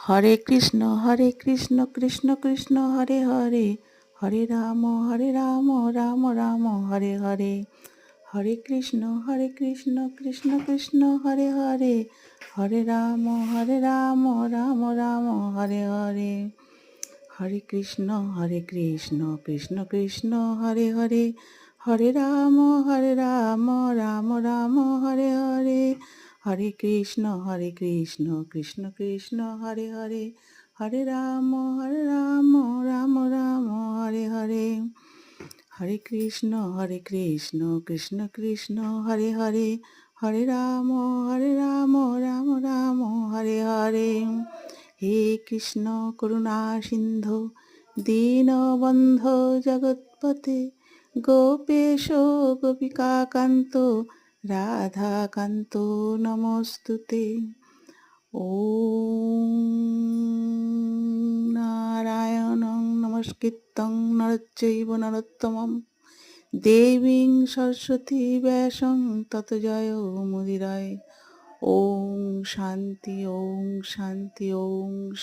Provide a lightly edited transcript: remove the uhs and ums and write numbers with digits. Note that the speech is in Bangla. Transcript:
হরে কৃষ্ণ কৃষ্ণ কৃষ্ণ হরে হরে, হরে রাম রাম রাম হরে হরে। হরে কৃষ্ণ কৃষ্ণ কৃষ্ণ হরে হরে, হরে রাম রাম রাম হরে হরে। হরে কৃষ্ণ কৃষ্ণ কৃষ্ণ হরে হরে, হরে রাম রাম রাম হরে হরে। হরে কৃষ্ণ কৃষ্ণ কৃষ্ণ হরে হরে, হরে রাম রাম রাম হরে হরে। হরে কৃষ্ণ কৃষ্ণ কৃষ্ণ হরে হরে, হরে রাম রাম রাম হরে হরে। হে কৃষ্ণ করুণা সিন্ধু দীনবন্ধো জগৎপতে, গোপেশ গোপিকাকান্ত রাধাকান্ত নমস্তুতে। ওম নারায়ণং নমস্কৃত্যং নরচৈব নরোত্তমং, দেবীং সরস্বতী ব্যাসং ততো জয় মুদিরয়। ওম শান্তি ওম শান্তি ওম